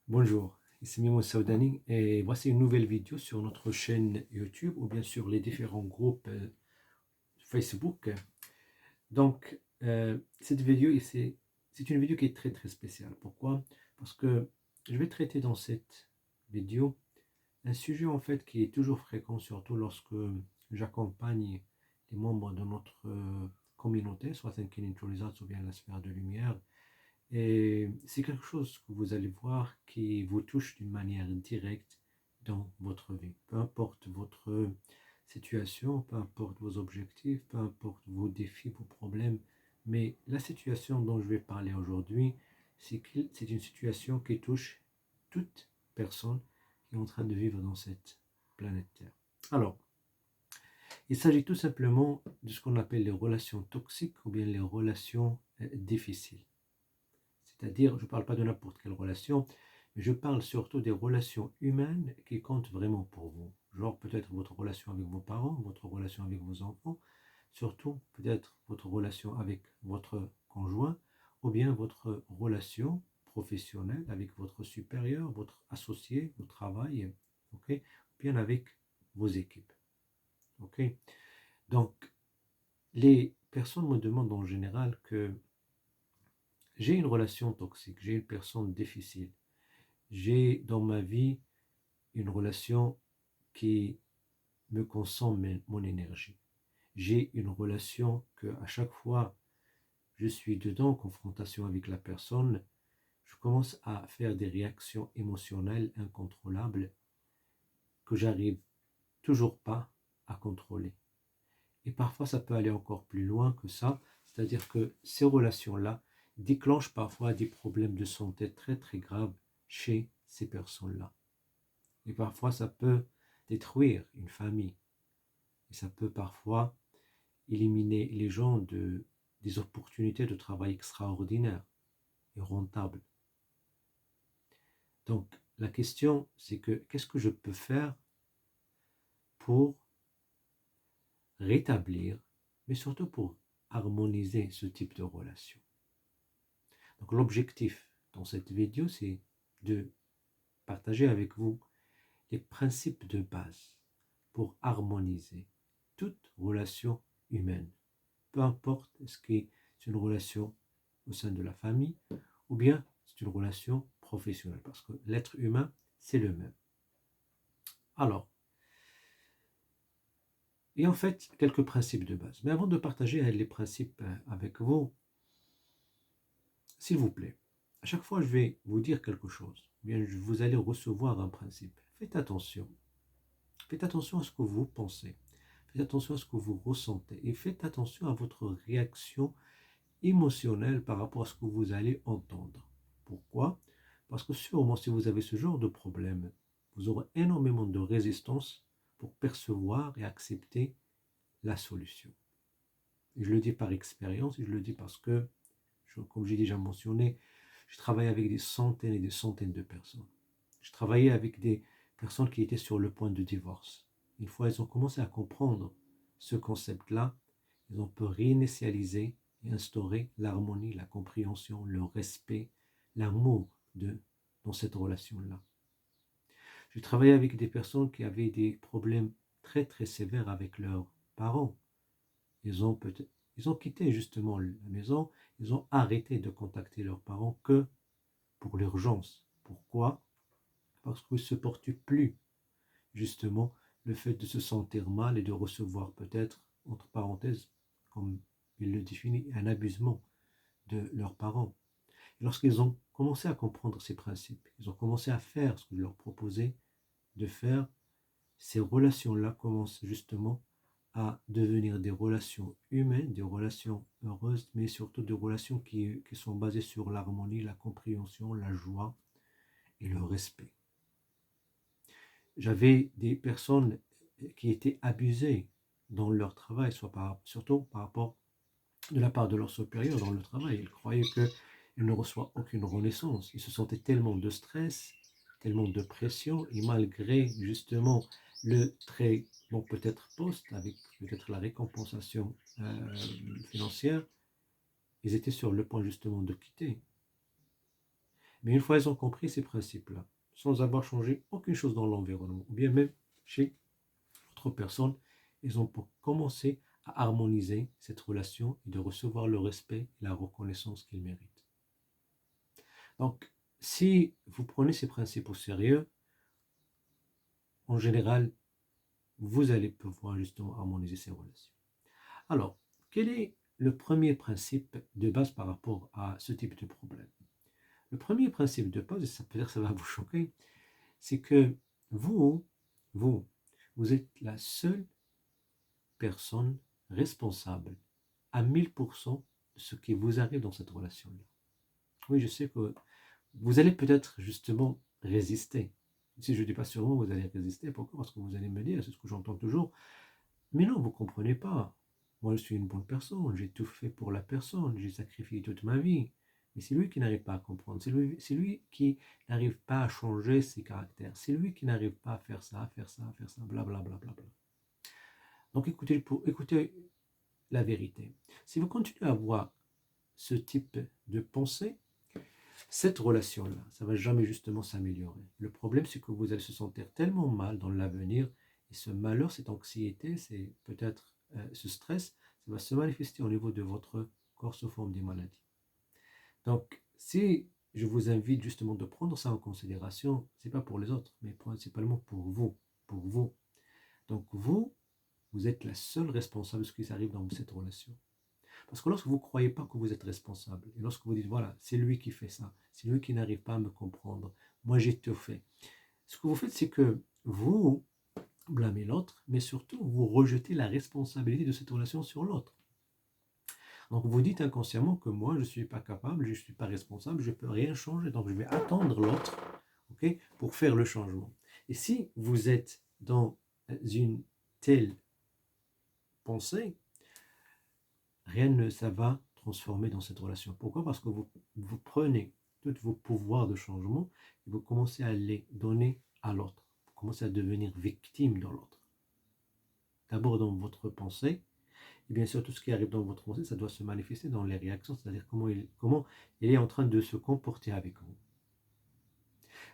Bonjour, ici Mimo Saudani et voici une nouvelle vidéo sur notre chaîne YouTube ou bien sur les différents groupes Facebook. Donc, cette vidéo ici, c'est une vidéo qui est très spéciale. Pourquoi? Parce que je vais traiter dans cette vidéo un sujet en fait qui est toujours fréquent, surtout lorsque j'accompagne les membres de notre communauté, soit Thinking into Results ou bien la sphère de lumière. Et c'est quelque chose que vous allez voir qui vous touche d'une manière directe dans votre vie. Peu importe votre situation, peu importe vos objectifs, peu importe vos défis, vos problèmes, mais la situation dont je vais parler aujourd'hui, c'est une situation qui touche toute personne qui est en train de vivre dans cette planète Terre. Alors, il s'agit tout simplement de ce qu'on appelle les relations toxiques ou bien les relations difficiles. C'est-à-dire, je ne parle pas de n'importe quelle relation, mais je parle surtout des relations humaines qui comptent vraiment pour vous. Genre peut-être votre relation avec vos parents, votre relation avec vos enfants, surtout peut-être votre relation avec votre conjoint, ou bien votre relation professionnelle avec votre supérieur, votre associé au travail, ok, ou bien avec vos équipes. Ok. Donc, les personnes me demandent en général que j'ai une relation toxique, j'ai une personne difficile. J'ai dans ma vie une relation qui me consomme mon énergie. J'ai une relation que à chaque fois je suis dedans, en confrontation avec la personne, je commence à faire des réactions émotionnelles incontrôlables que j'arrive toujours pas à contrôler. Et parfois ça peut aller encore plus loin que ça, c'est-à-dire que ces relations-là déclenchent parfois des problèmes de santé très graves chez ces personnes-là. Et parfois, ça peut détruire une famille. Et ça peut parfois éliminer les gens des opportunités de travail extraordinaires et rentables. Donc, la question, c'est que qu'est-ce que je peux faire pour rétablir, mais surtout pour harmoniser ce type de relation. Donc, l'objectif dans cette vidéo, c'est de partager avec vous les principes de base pour harmoniser toute relation humaine. Peu importe ce qui est une relation au sein de la famille ou bien c'est une relation professionnelle parce que l'être humain, c'est le même. Alors, et en fait, quelques principes de base. Mais avant de partager les principes avec vous, s'il vous plaît, à chaque fois je vais vous dire quelque chose, bien vous allez recevoir un principe. Faites attention. Faites attention à ce que vous pensez. Faites attention à ce que vous ressentez et faites attention à votre réaction émotionnelle par rapport à ce que vous allez entendre. Pourquoi? Parce que sûrement si vous avez ce genre de problème, vous aurez énormément de résistance pour percevoir et accepter la solution. Et je le dis par expérience, et je le dis parce que, comme j'ai déjà mentionné, je travaille avec des centaines et des centaines de personnes. Je travaillais avec des personnes qui étaient sur le point de divorce. Une fois elles ont commencé à comprendre ce concept-là, ils ont pu réinitialiser et instaurer l'harmonie, la compréhension, le respect, l'amour dans cette relation-là. Je travaillais avec des personnes qui avaient des problèmes très sévères avec leurs parents. Ils ont quitté justement la maison, ils ont arrêté de contacter leurs parents que pour l'urgence. Pourquoi? Parce qu'ils ne supportent plus justement le fait de se sentir mal et de recevoir peut-être, entre parenthèses, comme il le définit, un abusement de leurs parents. Et lorsqu'ils ont commencé à comprendre ces principes, ils ont commencé à faire ce que je leur proposais de faire, ces relations-là commencent justement à devenir des relations humaines, des relations heureuses, mais surtout des relations qui sont basées sur l'harmonie, la compréhension, la joie et le respect. J'avais des personnes qui étaient abusées dans leur travail, surtout par rapport de la part de leurs supérieurs dans le travail. Ils croyaient qu'ils ne reçoivent aucune renaissance. Ils se sentaient tellement de stress, tellement de pression, et malgré justement le très bon peut-être poste, avec peut-être la récompensation financière, ils étaient sur le point justement de quitter. Mais une fois ils ont compris ces principes-là, sans avoir changé aucune chose dans l'environnement, ou bien même chez autre personne, ils ont commencé à harmoniser cette relation et de recevoir le respect et la reconnaissance qu'ils méritent. Donc, si vous prenez ces principes au sérieux, en général, vous allez pouvoir justement harmoniser ces relations. Alors, quel est le premier principe de base par rapport à ce type de problème? Le premier principe de base, et ça peut-être ça va vous choquer, c'est que vous, vous, vous êtes la seule personne responsable à 1000% de ce qui vous arrive dans cette relation-là. Oui, je sais que vous allez peut-être justement résister. Si je ne dis pas sûrement, vous allez résister. Pourquoi? Parce que vous allez me dire, c'est ce que j'entends toujours, mais non, vous ne comprenez pas. Moi, je suis une bonne personne, j'ai tout fait pour la personne, j'ai sacrifié toute ma vie. Mais c'est lui qui n'arrive pas à comprendre, c'est lui qui n'arrive pas à changer ses caractères, c'est lui qui n'arrive pas à faire ça, à faire ça, à faire ça, blablabla. Bla, bla, bla. Donc écoutez la vérité. Si vous continuez à avoir ce type de pensée, cette relation-là, ça ne va jamais justement s'améliorer. Le problème, c'est que vous allez se sentir tellement mal dans l'avenir, et ce malheur, cette anxiété, c'est peut-être ce stress, ça va se manifester au niveau de votre corps sous forme des maladies. Donc, si je vous invite justement de prendre ça en considération, ce n'est pas pour les autres, mais principalement pour vous, pour vous. Donc, vous êtes la seule responsable de ce qui arrive dans cette relation. Parce que lorsque vous ne croyez pas que vous êtes responsable, et lorsque vous dites, voilà, c'est lui qui fait ça, c'est lui qui n'arrive pas à me comprendre, moi j'ai tout fait. Ce que vous faites, c'est que vous blâmez l'autre, mais surtout vous rejetez la responsabilité de cette relation sur l'autre. Donc vous dites inconsciemment que moi je ne suis pas capable, je ne suis pas responsable, je ne peux rien changer, donc je vais attendre l'autre, okay, pour faire le changement. Et si vous êtes dans une telle pensée, rien ne ça va transformer dans cette relation. Pourquoi? Parce que vous prenez tous vos pouvoirs de changement et vous commencez à les donner à l'autre. Vous commencez à devenir victime de l'autre. D'abord dans votre pensée, et bien sûr tout ce qui arrive dans votre pensée, ça doit se manifester dans les réactions, c'est-à-dire comment il est en train de se comporter avec vous.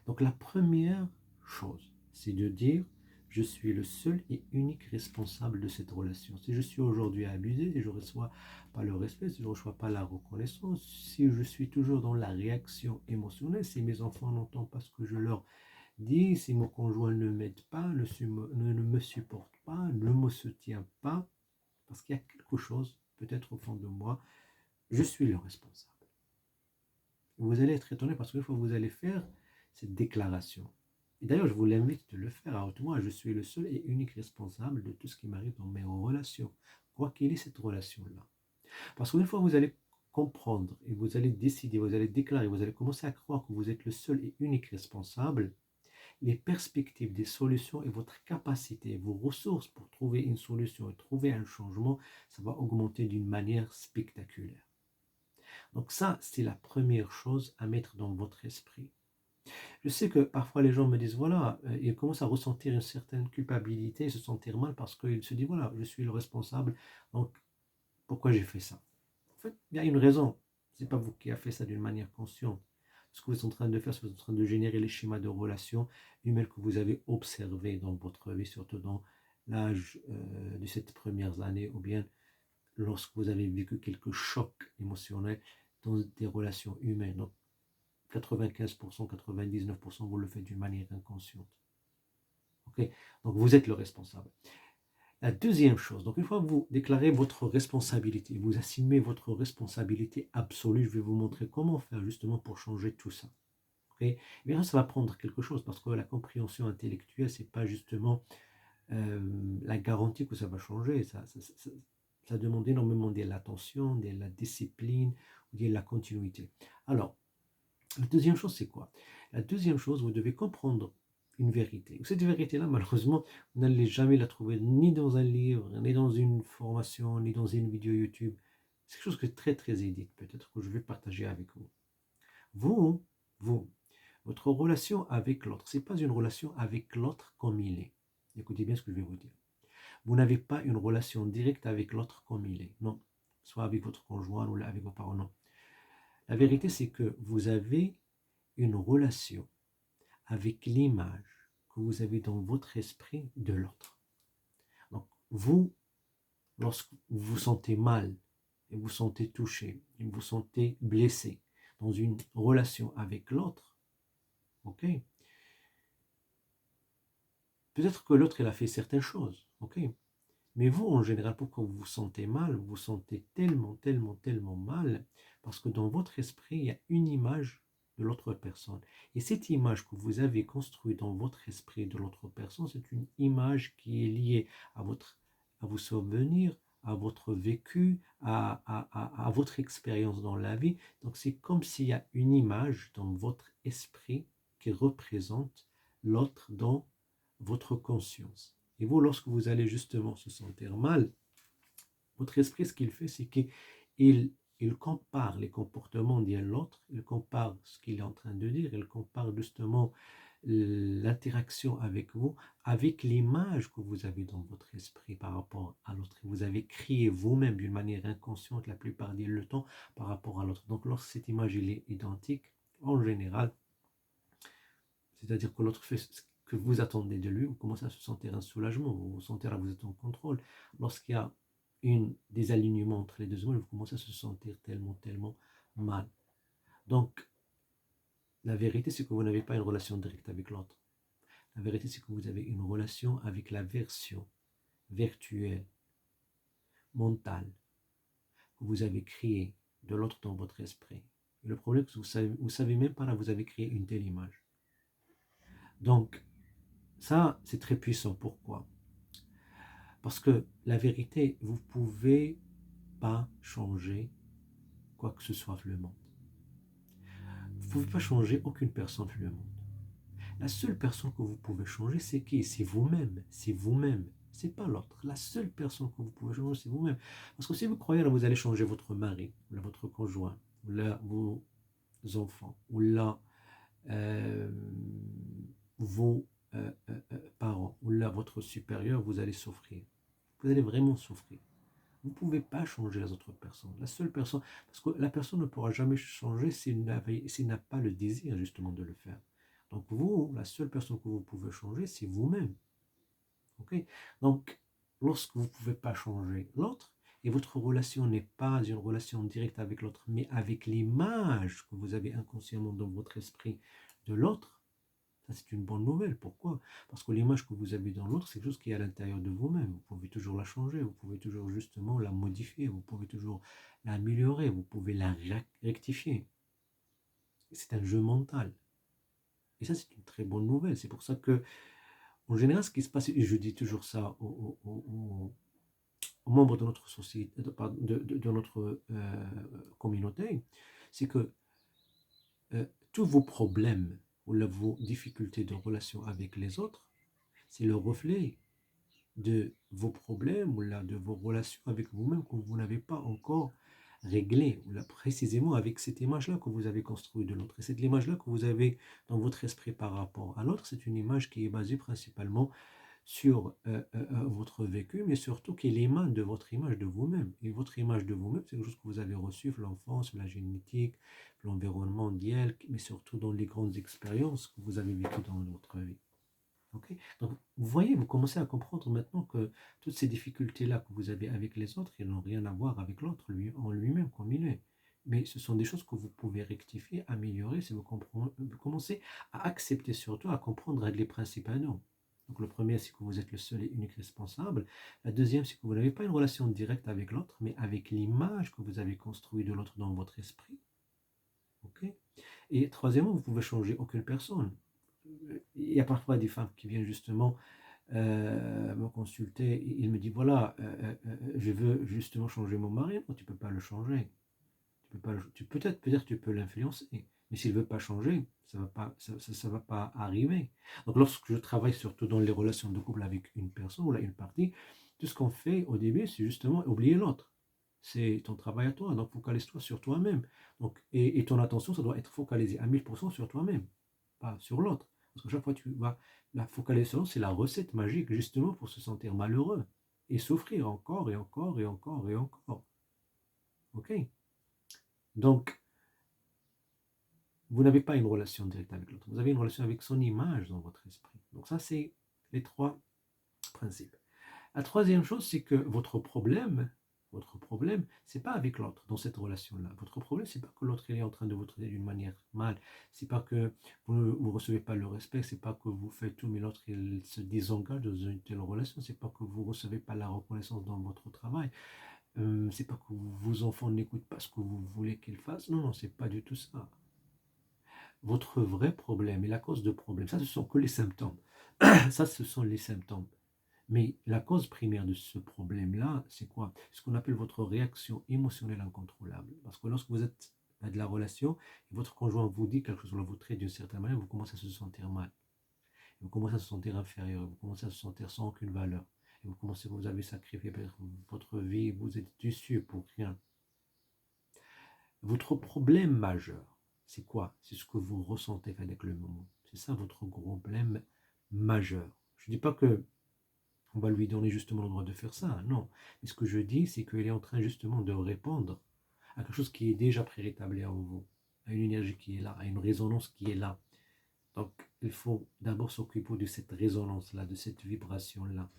Donc la première chose, c'est de dire je suis le seul et unique responsable de cette relation. Si je suis aujourd'hui abusé, si je ne reçois pas le respect, si je ne reçois pas la reconnaissance, si je suis toujours dans la réaction émotionnelle, si mes enfants n'entendent pas ce que je leur dis, si mon conjoint ne m'aide pas, ne me supporte pas, ne me soutient pas, parce qu'il y a quelque chose, peut-être au fond de moi, je suis le responsable. Vous allez être étonné parce qu'une fois que vous allez faire cette déclaration, et d'ailleurs je vous l'invite de le faire à haute voix, je suis le seul et unique responsable de tout ce qui m'arrive dans mes relations, quoi qu'il ait cette relation-là. Parce qu'une fois que vous allez comprendre et vous allez décider, vous allez déclarer, vous allez commencer à croire que vous êtes le seul et unique responsable, les perspectives des solutions et votre capacité, vos ressources pour trouver une solution et trouver un changement, ça va augmenter d'une manière spectaculaire. Donc ça, c'est la première chose à mettre dans votre esprit. Je sais que parfois les gens me disent, voilà, ils commencent à ressentir une certaine culpabilité, se sentir mal parce qu'ils se disent, voilà, je suis le responsable, donc pourquoi j'ai fait ça? En fait, il y a une raison. Ce n'est pas vous qui avez fait ça d'une manière consciente. Ce que vous êtes en train de faire, c'est que vous êtes en train de générer les schémas de relations humaines que vous avez observés dans votre vie, surtout dans l'âge de ces premières années, ou bien lorsque vous avez vécu quelques chocs émotionnels dans des relations humaines. Donc, 95%, 99%, vous le faites d'une manière inconsciente. Okay? Donc, vous êtes le responsable. La deuxième chose, donc une fois que vous déclarez votre responsabilité, vous assumez votre responsabilité absolue, je vais vous montrer comment faire justement pour changer tout ça. Okay? Et bien là, ça va prendre quelque chose parce que la compréhension intellectuelle, ce n'est pas justement la garantie que ça va changer. Ça demande énormément de l'attention, de la discipline, de la continuité. Alors, la deuxième chose, c'est quoi? La deuxième chose, vous devez comprendre une vérité. Cette vérité-là, malheureusement, vous n'allez jamais la trouver ni dans un livre, ni dans une formation, ni dans une vidéo YouTube. C'est quelque chose qui est très, très édite, peut-être que je vais partager avec vous. Vous, votre relation avec l'autre, ce n'est pas une relation avec l'autre comme il est. Écoutez bien ce que je vais vous dire. Vous n'avez pas une relation directe avec l'autre comme il est. Non. Soit avec votre conjoint ou avec vos parents. Non. La vérité, c'est que vous avez une relation avec l'image que vous avez dans votre esprit de l'autre. Donc, vous, lorsque vous vous sentez mal, et vous sentez touché, et vous sentez blessé dans une relation avec l'autre, ok? Peut-être que l'autre, il a fait certaines choses, ok? Mais vous, en général, pourquoi vous vous sentez mal? Vous vous sentez tellement mal, parce que dans votre esprit, il y a une image de l'autre personne. Et cette image que vous avez construite dans votre esprit de l'autre personne, c'est une image qui est liée à vos souvenirs, à votre vécu, à votre expérience dans la vie. Donc c'est comme s'il y a une image dans votre esprit qui représente l'autre dans votre conscience. Et vous, lorsque vous allez justement se sentir mal, votre esprit, ce qu'il fait, c'est qu'il compare les comportements de l'autre, il compare ce qu'il est en train de dire, il compare justement l'interaction avec vous, avec l'image que vous avez dans votre esprit par rapport à l'autre. Vous avez créé vous-même d'une manière inconsciente la plupart du temps par rapport à l'autre. Donc lorsque cette image elle est identique, en général, c'est-à-dire que l'autre fait ce que vous attendez de lui, vous commencez à se sentir un soulagement, vous vous sentez là, vous êtes en contrôle. Lorsqu'il y a une désalignement entre les deux hommes, vous commencez à se sentir tellement mal. Donc, la vérité, c'est que vous n'avez pas une relation directe avec l'autre. La vérité, c'est que vous avez une relation avec la version virtuelle, mentale, que vous avez créée de l'autre dans votre esprit. Et le problème, c'est que vous savez même pas là, vous avez créé une telle image. Donc, ça, c'est très puissant. Pourquoi? Parce que la vérité, vous ne pouvez pas changer quoi que ce soit dans le monde. Vous ne pouvez pas changer aucune personne dans le monde. La seule personne que vous pouvez changer, c'est qui? C'est vous-même. C'est vous-même. C'est pas l'autre. La seule personne que vous pouvez changer, c'est vous-même. Parce que si vous croyez là, vous allez changer votre mari, ou là, votre conjoint, ou là, vos enfants, ou là, euh, vos parents, ou là, votre supérieur, vous allez souffrir. Vous allez vraiment souffrir. Vous ne pouvez pas changer les autres personnes. La seule personne, parce que la personne ne pourra jamais changer s'il n'a pas le désir justement de le faire. Donc vous, la seule personne que vous pouvez changer, c'est vous-même. Okay? Donc, lorsque vous ne pouvez pas changer l'autre, et votre relation n'est pas une relation directe avec l'autre, mais avec l'image que vous avez inconsciemment dans votre esprit de l'autre, ça, c'est une bonne nouvelle. Pourquoi? Parce que l'image que vous avez dans l'autre, c'est quelque chose qui est à l'intérieur de vous-même. Vous pouvez toujours la changer, vous pouvez toujours justement la modifier, vous pouvez toujours l'améliorer, vous pouvez la rectifier. C'est un jeu mental. Et ça, c'est une très bonne nouvelle. C'est pour ça que, en général, ce qui se passe, et je dis toujours ça aux membres de notre société, de notre communauté, c'est que tous vos problèmes ou vos difficultés de relation avec les autres, c'est le reflet de vos problèmes ou là, de vos relations avec vous-même que vous n'avez pas encore réglé, ou là, précisément avec cette image-là que vous avez construite de l'autre. Et cette image-là que vous avez dans votre esprit par rapport à l'autre, c'est une image qui est basée principalement sur votre vécu, mais surtout qui émane de votre image de vous-même. Et votre image de vous-même, c'est quelque chose que vous avez reçu de l'enfance, la génétique, l'environnement mondial, mais surtout dans les grandes expériences que vous avez vécues dans votre vie. Okay? Donc, vous voyez, vous commencez à comprendre maintenant que toutes ces difficultés-là que vous avez avec les autres, elles n'ont rien à voir avec l'autre en lui-même comme il est. Mais ce sont des choses que vous pouvez rectifier, améliorer si vous commencez à accepter surtout, à comprendre les principes à nous. Donc le premier, c'est que vous êtes le seul et unique responsable. La deuxième, c'est que vous n'avez pas une relation directe avec l'autre, mais avec l'image que vous avez construite de l'autre dans votre esprit. Okay? Et troisièmement, vous ne pouvez changer aucune personne. Il y a parfois des femmes qui viennent justement me consulter. Il me dit voilà, je veux justement changer mon mari. Non, tu ne peux pas le changer. Tu peux pas peut-être tu peux l'influencer. Mais s'il ne veut pas changer, ça va pas arriver. Donc lorsque je travaille surtout dans les relations de couple avec une personne ou là, une partie, tout ce qu'on fait au début, c'est justement oublier l'autre. C'est ton travail à toi. Donc focalise-toi sur toi-même. Donc, et ton attention, ça doit être focalisé à 1000% sur toi-même, pas sur l'autre. Parce que chaque fois tu vas la focalisation, c'est la recette magique justement pour se sentir malheureux et souffrir encore et encore et encore et encore. Ok? Donc, vous n'avez pas une relation directe avec l'autre. Vous avez une relation avec son image dans votre esprit. Donc ça, c'est les trois principes. La troisième chose, c'est que votre problème, c'est pas avec l'autre dans cette relation-là. Votre problème, c'est pas que l'autre est en train de vous traiter d'une manière mal. C'est pas que vous ne recevez pas le respect. C'est pas que vous faites tout, mais l'autre il se désengage dans une telle relation. C'est pas que vous recevez pas la reconnaissance dans votre travail. C'est pas que vos enfants n'écoutent pas ce que vous voulez qu'ils fassent. Non, non, c'est pas du tout ça. Votre vrai problème et la cause de problème, ça, ce sont que les symptômes. Ça, ce sont les symptômes. Mais la cause primaire de ce problème-là, c'est quoi? Ce qu'on appelle votre réaction émotionnelle incontrôlable. Parce que lorsque vous êtes dans de la relation, et votre conjoint vous dit quelque chose, ou vous traite d'une certaine manière, vous commencez à se sentir mal. Vous commencez à se sentir inférieur, vous commencez à se sentir sans aucune valeur. Et vous avez sacrifié votre vie, vous êtes déçu pour rien. Votre problème majeur, c'est quoi? C'est ce que vous ressentez avec le moment. C'est ça votre problème majeur. Je ne dis pas que on va lui donner justement le droit de faire ça, non. Mais ce que je dis, c'est qu'il est en train justement de répondre à quelque chose qui est déjà préétabli en vous, à une énergie qui est là, à une résonance qui est là. Donc, il faut d'abord s'occuper de cette résonance-là, de cette vibration-là,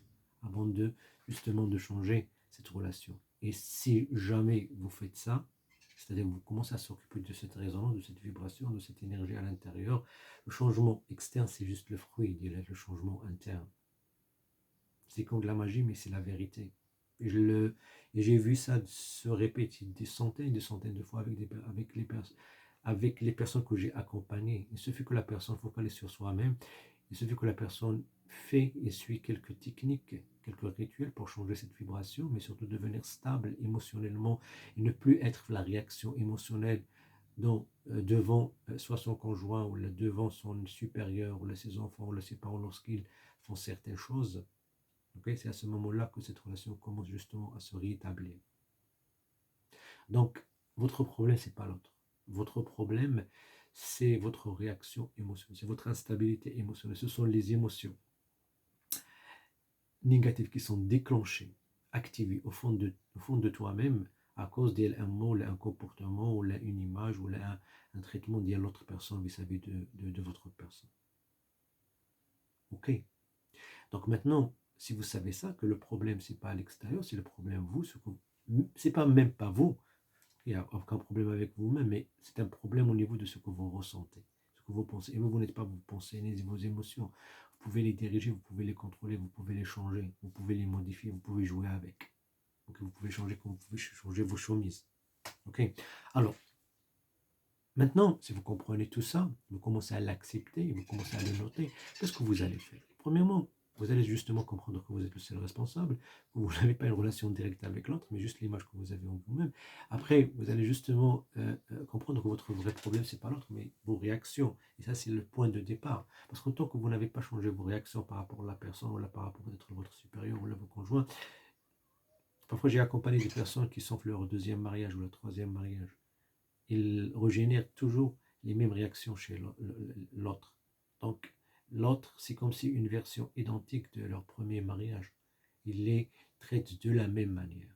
avant de justement de changer cette relation. Et si jamais vous faites ça, c'est-à-dire que vous commencez à s'occuper de cette résonance, de cette vibration, de cette énergie à l'intérieur, le changement externe, c'est juste le fruit de le changement interne. C'est comme de la magie, mais c'est la vérité. Et j'ai vu ça se répéter des centaines et des centaines de fois avec les personnes que j'ai accompagnées. Il suffit que la personne focalise sur soi-même. Il suffit que la personne fait et suit quelques techniques, quelques rituels pour changer cette vibration, mais surtout devenir stable émotionnellement et ne plus être la réaction émotionnelle devant soit son conjoint ou devant son supérieur ou ses enfants ou ses parents lorsqu'ils font certaines choses. Okay? C'est à ce moment-là que cette relation commence justement à se rétablir. Donc, votre problème, c'est pas l'autre. Votre problème, c'est votre réaction émotionnelle, c'est votre instabilité émotionnelle. Ce sont les émotions négatives qui sont déclenchées, activées au fond de toi-même à cause d'un mot, un comportement, ou une image, ou un traitement de l'autre personne vis-à-vis de votre personne. Ok. Donc maintenant, si vous savez ça, que le problème, c'est pas à l'extérieur, c'est le problème vous, c'est pas même pas vous, il n'y a aucun problème avec vous-même, mais c'est un problème au niveau de ce que vous ressentez, ce que vous pensez. Et vous n'êtes pas vos pensées, ni vos émotions. Vous pouvez les diriger, vous pouvez les contrôler, vous pouvez les changer, vous pouvez les modifier, vous pouvez jouer avec. Donc vous pouvez changer comme vous pouvez changer vos chemises. Ok. Alors, maintenant, si vous comprenez tout ça, vous commencez à l'accepter, vous commencez à le noter, qu'est-ce que vous allez faire? Premièrement, vous allez justement comprendre que vous êtes le seul responsable, que vous n'avez pas une relation directe avec l'autre, mais juste l'image que vous avez en vous-même. Après, vous allez justement comprendre que votre vrai problème, c'est pas l'autre, mais vos réactions. Et ça, c'est le point de départ. Parce qu'en tant que vous n'avez pas changé vos réactions par rapport à la personne, ou là, par rapport peut-être à votre supérieur, ou là, vos conjoints, parfois j'ai accompagné des personnes qui sont leur deuxième mariage ou leur troisième mariage. Ils régénèrent toujours les mêmes réactions chez l'autre. Donc, l'autre, c'est comme si une version identique de leur premier mariage. Ils les traitent de la même manière.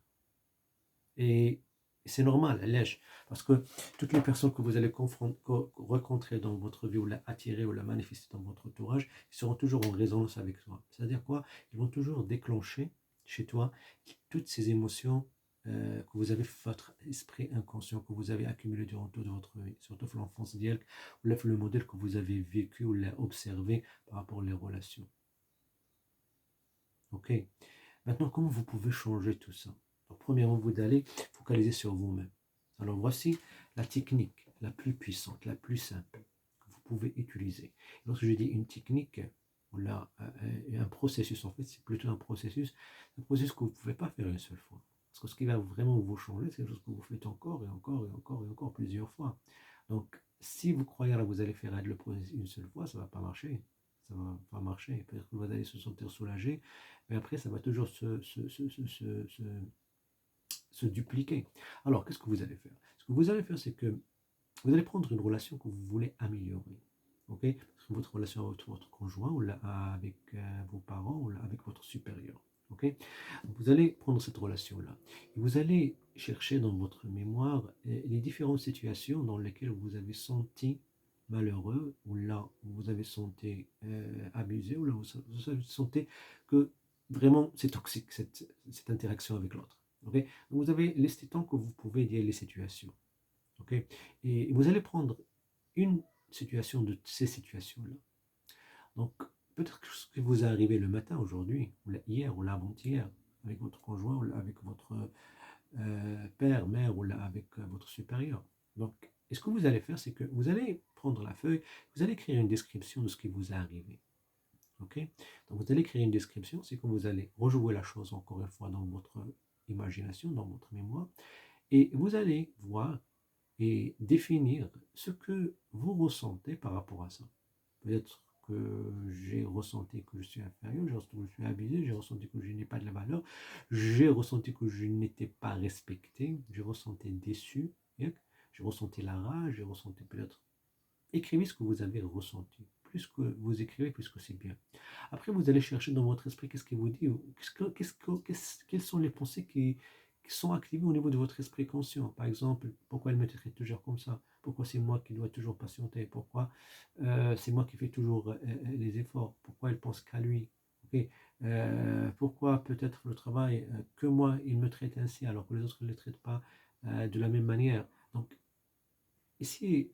Et c'est normal, lèche, parce que toutes les personnes que vous allez rencontrer dans votre vie, ou la attirer, ou la manifester dans votre entourage, ils seront toujours en résonance avec toi. C'est-à-dire quoi? Ils vont toujours déclencher chez toi toutes ces émotions que vous avez votre esprit inconscient, que vous avez accumulé durant toute votre vie, surtout l'enfance d'hier, ou le modèle que vous avez vécu ou observé par rapport aux relations. Ok. Maintenant, comment vous pouvez changer tout ça? Donc, premièrement, vous allez focaliser sur vous-même. Alors, voici la technique la plus puissante, la plus simple que vous pouvez utiliser. Lorsque je dis une technique, ou là, un processus, en fait, c'est plutôt un processus que vous ne pouvez pas faire une seule fois. Parce que ce qui va vraiment vous changer, c'est quelque chose que vous faites encore et encore et encore et encore plusieurs fois. Donc, si vous croyez que vous allez faire le processus une seule fois, ça ne va pas marcher. Ça ne va pas marcher. Peut-être que vous allez se sentir soulagé, mais après, ça va toujours se dupliquer. Alors, qu'est-ce que vous allez faire? Ce que vous allez faire, c'est que vous allez prendre une relation que vous voulez améliorer. Ok? Votre relation avec votre conjoint, ou là, avec vos parents, ou là, avec votre supérieur. Ok? Vous allez prendre cette relation-là. Et vous allez chercher dans votre mémoire les différentes situations dans lesquelles vous avez senti malheureux, ou là vous avez senti abusé, ou là vous avez senti que vraiment c'est toxique cette interaction avec l'autre. Ok, donc vous avez listé tant que vous pouvez dire les situations. Ok, et vous allez prendre une situation de ces situations-là. Donc peut-être que ce qui vous est arrivé le matin aujourd'hui, ou hier, ou l'avant-hier, avec votre conjoint, ou avec votre père, mère, ou là, avec votre supérieur. Donc, et ce que vous allez faire, c'est que vous allez prendre la feuille, vous allez écrire une description de ce qui vous est arrivé. Ok. Donc, vous allez créer une description, c'est que vous allez rejouer la chose encore une fois dans votre imagination, dans votre mémoire, et vous allez voir et définir ce que vous ressentez par rapport à ça. Peut-être que j'ai ressenti que je suis inférieur, j'ai ressenti que je suis abusé, j'ai ressenti que je n'ai pas de la valeur, j'ai ressenti que je n'étais pas respecté, j'ai ressenti déçu, j'ai ressenti la rage, j'ai ressenti peut-être. Écrivez ce que vous avez ressenti. Plus que vous écrivez, plus que c'est bien. Après, vous allez chercher dans votre esprit qu'est-ce qu'il vous dit, quelles sont les pensées qui sont activées au niveau de votre esprit conscient. Par exemple, pourquoi elle me traite toujours comme ça? Pourquoi c'est moi qui dois toujours patienter? Pourquoi c'est moi qui fais toujours les efforts? Pourquoi elle pense qu'à lui? Ok. Pourquoi peut-être le travail, que moi, il me traite ainsi alors que les autres ne le traitent pas de la même manière? Donc, essayez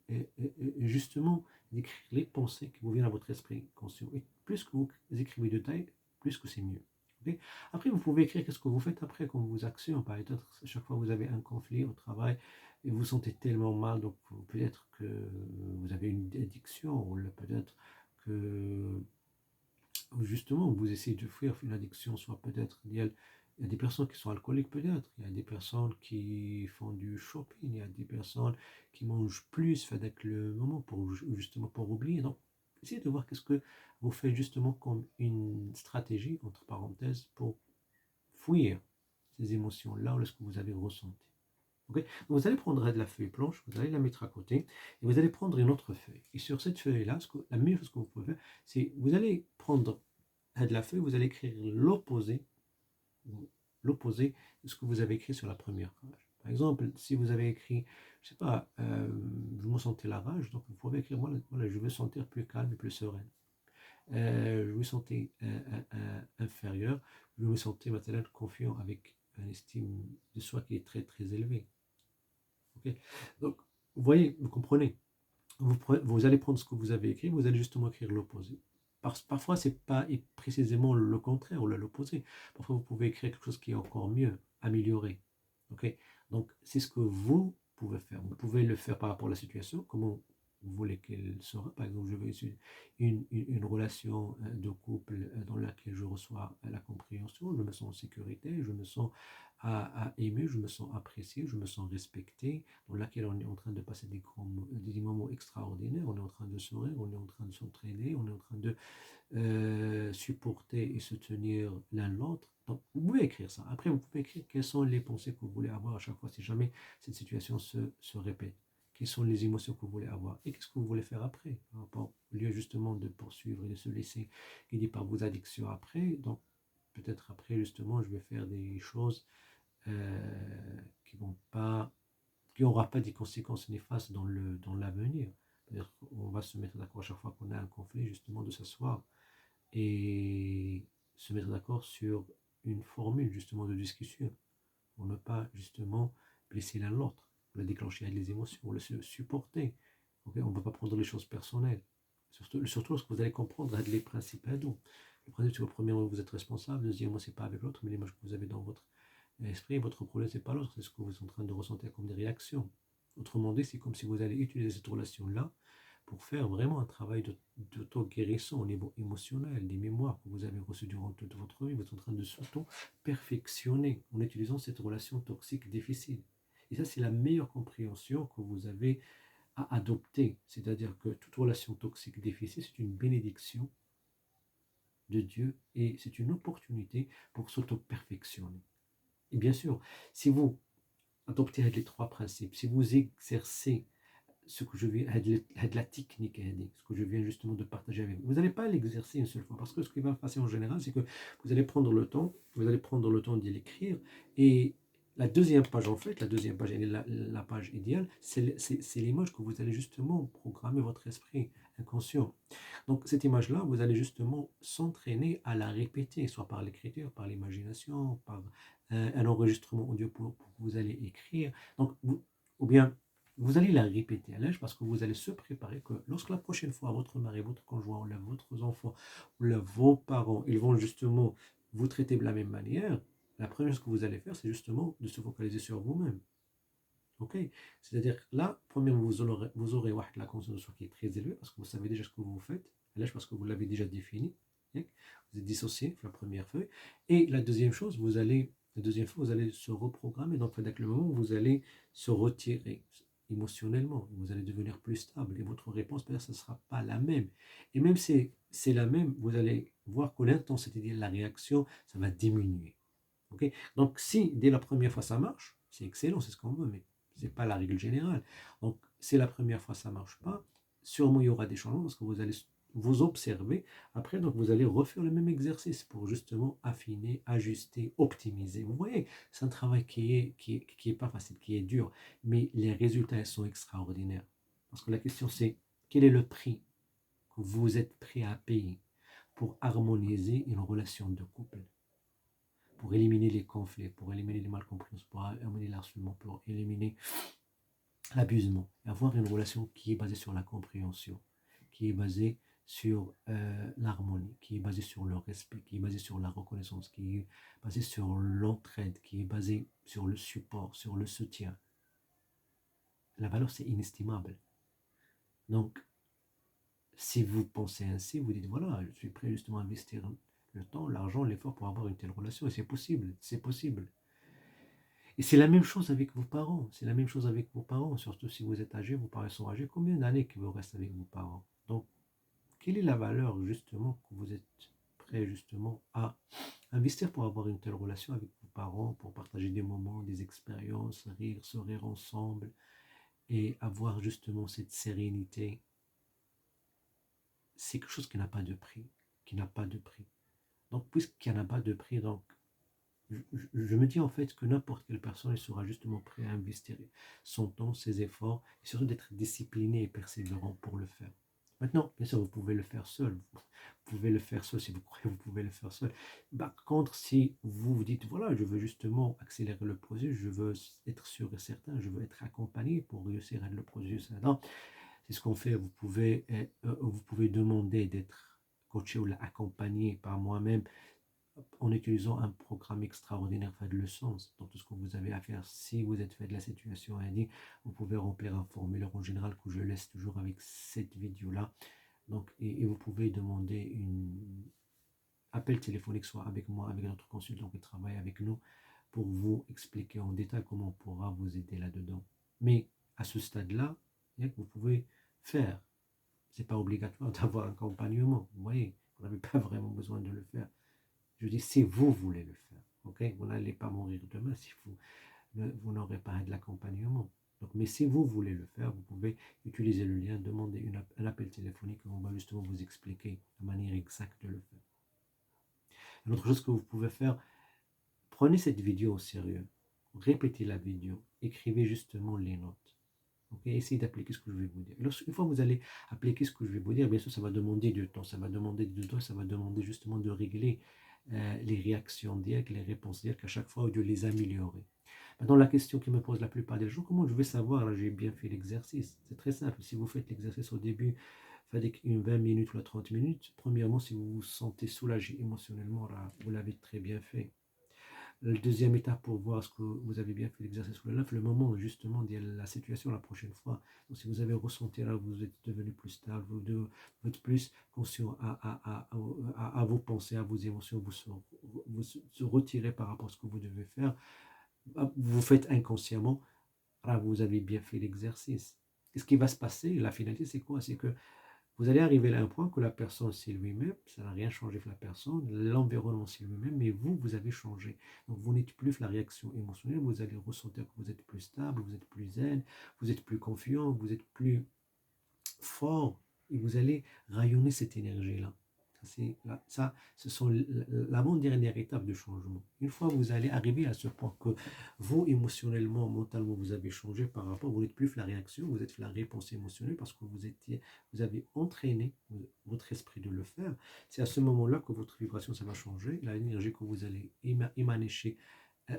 justement d'écrire les pensées qui vous viennent à votre esprit conscient. Et plus que vous écrivez de taille, plus que c'est mieux. Okay. Après, vous pouvez écrire qu'est-ce que vous faites après comme vos actions. Par exemple, chaque fois que vous avez un conflit au travail et vous vous sentez tellement mal, donc peut-être que vous avez une addiction, ou peut-être que justement, vous essayez de fuir une addiction, soit peut-être il y a des personnes qui sont alcooliques peut-être, il y a des personnes qui font du shopping, il y a des personnes qui mangent plus avec le moment pour justement pour oublier. Donc, essayez de voir qu'est-ce que vous faites justement comme une stratégie, entre parenthèses, pour fuir ces émotions-là ou ce que vous avez ressenti. Okay. Donc vous allez prendre de la feuille blanche, vous allez la mettre à côté, et vous allez prendre une autre feuille. Et sur cette feuille-là, la meilleure chose que vous pouvez faire, c'est vous allez prendre de la feuille, vous allez écrire l'opposé de ce que vous avez écrit sur la première page. Par exemple, si vous avez écrit, je ne sais pas, vous me sentez la rage, donc vous pouvez écrire, voilà, je veux sentir plus calme et plus sereine. Je me sentais inférieur, je me sentais maintenant confiant avec une estime de soi qui est très très élevée. Okay. Donc, vous voyez, vous comprenez, vous allez prendre ce que vous avez écrit, vous allez justement écrire l'opposé. Parfois, ce n'est pas précisément le contraire ou l'opposé. Parfois, vous pouvez écrire quelque chose qui est encore mieux, amélioré. Okay. Donc, c'est ce que vous pouvez faire. Vous pouvez le faire par rapport à la situation, comment vous voulez qu'elle sera. Par exemple, je veux une relation de couple dans laquelle je reçois la compréhension, je me sens en sécurité, je me sens à aimer, je me sens apprécié, je me sens respecté, dans laquelle on est en train de passer des moments extraordinaires, on est en train de sourire, on est en train de s'entraider, on est en train de supporter et soutenir l'un l'autre. Donc, vous pouvez écrire ça. Après, vous pouvez écrire quelles sont les pensées que vous voulez avoir à chaque fois si jamais cette situation se répète. Quelles sont les émotions que vous voulez avoir et qu'est-ce que vous voulez faire après par rapport, au lieu justement de poursuivre et de se laisser guider par vos addictions après. Donc, peut-être après, justement, je vais faire des choses qui vont pas, qui n'aura pas des conséquences néfastes dans l'avenir. On va se mettre d'accord à chaque fois qu'on a un conflit, justement, de s'asseoir et se mettre d'accord sur une formule, justement, de discussion pour ne pas, justement, blesser l'un l'autre, pour le déclencher avec les émotions, pour le supporter. Okay. On ne peut pas prendre les choses personnelles. Surtout lorsque vous allez comprendre les principes hindous. Le principe, c'est que premièrement, vous êtes responsable. Deuxièmement, c'est pas avec l'autre, mais l'image que vous avez dans votre esprit, votre problème, c'est pas l'autre, c'est ce que vous êtes en train de ressentir comme des réactions. Autrement dit, c'est comme si vous allez utiliser cette relation-là pour faire vraiment un travail d'auto-guérison au niveau émotionnel, des mémoires que vous avez reçues durant toute votre vie. Vous êtes en train de s'auto-perfectionner en utilisant cette relation toxique difficile. Et ça, c'est la meilleure compréhension que vous avez à adopter. C'est-à-dire que toute relation toxique difficile, c'est une bénédiction de Dieu et c'est une opportunité pour s'auto-perfectionner. Et bien sûr, si vous adoptez les trois principes, si vous exercez ce que je viens de la technique, ce que je viens justement de partager avec vous, vous n'allez pas l'exercer une seule fois, parce que ce qui va se passer en général, c'est que vous allez prendre le temps, d'y l'écrire, et La deuxième page, en fait, la deuxième page, elle est la page idéale, c'est l'image que vous allez justement programmer votre esprit inconscient. Donc, cette image-là, vous allez justement s'entraîner à la répéter, soit par l'écriture, par l'imagination, par un enregistrement audio pour que vous allez écrire. Donc, ou bien, vous allez la répéter à l'âge parce que vous allez se préparer que lorsque la prochaine fois, votre mari, votre conjoint, ou là, votre enfant, ou là, vos parents, ils vont justement vous traiter de la même manière, la première chose que vous allez faire, c'est justement de se focaliser sur vous-même. Ok? C'est-à-dire là, premièrement, vous aurez la conscience de soi qui est très élevée parce que vous savez déjà ce que vous faites. Là, parce que vous l'avez déjà défini. Vous êtes dissocié, la première feuille. Et la deuxième chose, la deuxième fois, vous allez se reprogrammer. Donc, avec le moment où vous allez se retirer émotionnellement, vous allez devenir plus stable et votre réponse, peut-être, ce ne sera pas la même. Et même si c'est la même, vous allez voir que l'intensité de la réaction, ça va diminuer. Ok. Donc, si dès la première fois ça marche, c'est excellent, c'est ce qu'on veut, mais ce n'est pas la règle générale. Donc, si la première fois ça ne marche pas, sûrement il y aura des changements parce que vous allez vous observer. Après, donc, vous allez refaire le même exercice pour justement affiner, ajuster, optimiser. Vous voyez, c'est un travail qui est pas facile, qui est dur, mais les résultats sont extraordinaires. Parce que la question c'est, quel est le prix que vous êtes prêt à payer pour harmoniser une relation de couple? Pour éliminer les conflits, pour éliminer les malcompréhensions, pour éliminer l'harcèlement, pour éliminer l'abusement. Avoir une relation qui est basée sur la compréhension, qui est basée sur l'harmonie, qui est basée sur le respect, qui est basée sur la reconnaissance, qui est basée sur l'entraide, qui est basée sur le support, sur le soutien. La valeur, c'est inestimable. Donc, si vous pensez ainsi, vous dites, voilà, je suis prêt justement à investir le temps, l'argent, l'effort pour avoir une telle relation, et c'est possible, c'est possible. Et c'est la même chose avec vos parents. C'est la même chose avec vos parents, surtout si vous êtes âgé, vos parents sont âgés. Combien d'années que vous restez avec vos parents? Donc, quelle est la valeur justement que vous êtes prêt justement à investir pour avoir une telle relation avec vos parents, pour partager des moments, des expériences, rire, sourire ensemble et avoir justement cette sérénité? C'est quelque chose qui n'a pas de prix, qui n'a pas de prix. Donc, puisqu'il n'y en a pas de prix, donc je me dis en fait que n'importe quelle personne sera justement prêt à investir son temps, ses efforts, et surtout d'être discipliné et persévérant pour le faire. Maintenant, bien sûr, vous pouvez le faire seul. Vous pouvez le faire seul si vous croyez, vous pouvez le faire seul. Par contre, si vous vous dites, voilà, je veux justement accélérer le processus, je veux être sûr et certain, je veux être accompagné pour réussir à le processus, c'est ce qu'on fait. Vous pouvez demander d'être coaché ou accompagné par moi-même en utilisant un programme extraordinaire fait de le sens. Donc tout ce que vous avez à faire, si vous êtes fait de la situation indique, vous pouvez remplir un formulaire en général que je laisse toujours avec cette vidéo-là. Donc, et vous pouvez demander un appel téléphonique, soit avec moi, avec notre consultant qui travaille avec nous, pour vous expliquer en détail comment on pourra vous aider là-dedans. Mais à ce stade-là, vous pouvez faire. Ce n'est pas obligatoire d'avoir un accompagnement. Vous voyez, vous n'avez pas vraiment besoin de le faire. Je dis, si vous voulez le faire, ok? Vous n'allez pas mourir demain si vous n'aurez pas de l'accompagnement. Donc, mais si vous voulez le faire, vous pouvez utiliser le lien, demander un appel téléphonique, on va justement vous expliquer la manière exacte de le faire. Une autre chose que vous pouvez faire, prenez cette vidéo au sérieux, répétez la vidéo, écrivez justement les notes. Okay? Essayez d'appliquer ce que je vais vous dire. Une fois que vous allez appliquer ce que je vais vous dire, bien sûr, ça va demander du temps, ça va demander justement de régler les réactions directes, les réponses directes à chaque fois, ou de les améliorer. Maintenant, la question qui me pose la plupart des gens, comment je vais savoir, là, j'ai bien fait l'exercice? C'est très simple. Si vous faites l'exercice au début, faites une 20 minutes ou 30 minutes. Premièrement, si vous vous sentez soulagé émotionnellement, là, vous l'avez très bien fait. La deuxième étape pour voir ce que vous avez bien fait l'exercice sous le moment justement de la situation la prochaine fois. Donc, si vous avez ressenti là, vous êtes devenu plus stable, vous êtes plus conscient à vos pensées, à vos émotions, vous se retirez par rapport à ce que vous devez faire, vous faites inconsciemment, là, vous avez bien fait l'exercice. Et ce qui va se passer, la finalité, c'est quoi? C'est que vous allez arriver à un point que la personne, c'est lui-même, ça n'a rien changé pour la personne, l'environnement, c'est lui-même, mais vous avez changé. Donc, vous n'êtes plus la réaction émotionnelle, vous allez ressentir que vous êtes plus stable, vous êtes plus zen, vous êtes plus confiant, vous êtes plus fort, et vous allez rayonner cette énergie-là. Ça, ce sont l'avant-dernière étape de changement. Une fois que vous allez arriver à ce point que vous, émotionnellement, mentalement, vous avez changé par rapport, vous n'êtes plus la réaction, vous êtes la réponse émotionnelle parce que vous avez entraîné votre esprit de le faire. C'est à ce moment-là que votre vibration, ça va changer, l'énergie que vous allez émaner chez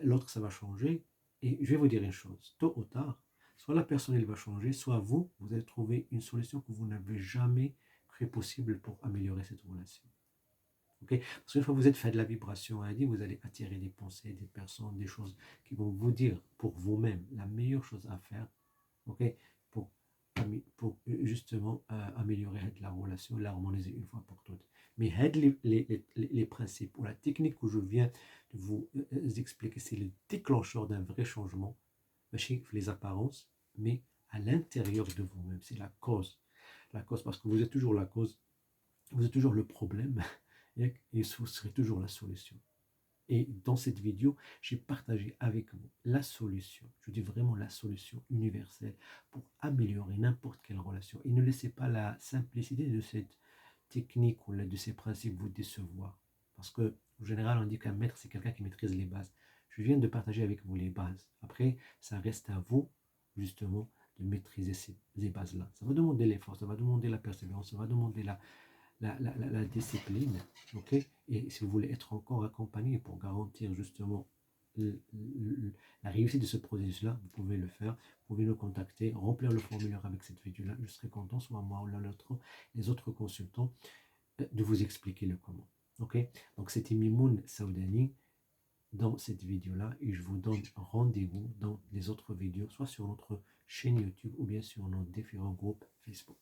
l'autre, ça va changer. Et je vais vous dire une chose, tôt ou tard, soit la personne, elle va changer, soit vous, vous allez trouver une solution que vous n'avez jamais cru possible pour améliorer cette relation. Okay? Parce qu'une fois que vous êtes fait de la vibration, vous allez attirer des pensées, des personnes, des choses qui vont vous dire pour vous-même la meilleure chose à faire, okay? pour justement améliorer la relation, l'harmoniser une fois pour toutes. Mais les principes ou la technique que je viens de vous expliquer, c'est le déclencheur d'un vrai changement, les apparences, mais à l'intérieur de vous-même. C'est la cause. La cause, parce que vous êtes toujours la cause, vous êtes toujours le problème, et vous serez toujours la solution. Et dans cette vidéo, j'ai partagé avec vous la solution, je dis vraiment la solution universelle pour améliorer n'importe quelle relation. Et ne laissez pas la simplicité de cette technique ou de ces principes vous décevoir. Parce que, en général, on dit qu'un maître, c'est quelqu'un qui maîtrise les bases. Je viens de partager avec vous les bases. Après, ça reste à vous, justement, de maîtriser ces bases-là. Ça va demander l'effort, ça va demander la persévérance, ça va demander la discipline, ok. Et si vous voulez être encore accompagné pour garantir justement la réussite de ce processus-là, vous pouvez le faire, vous pouvez nous contacter, remplir le formulaire avec cette vidéo-là, je serai content, soit moi ou les autres consultants, de vous expliquer le comment, ok. Donc c'était Mimoun Saoudani dans cette vidéo-là, et je vous donne rendez-vous dans les autres vidéos, soit sur notre chaîne YouTube ou bien sur nos différents groupes Facebook.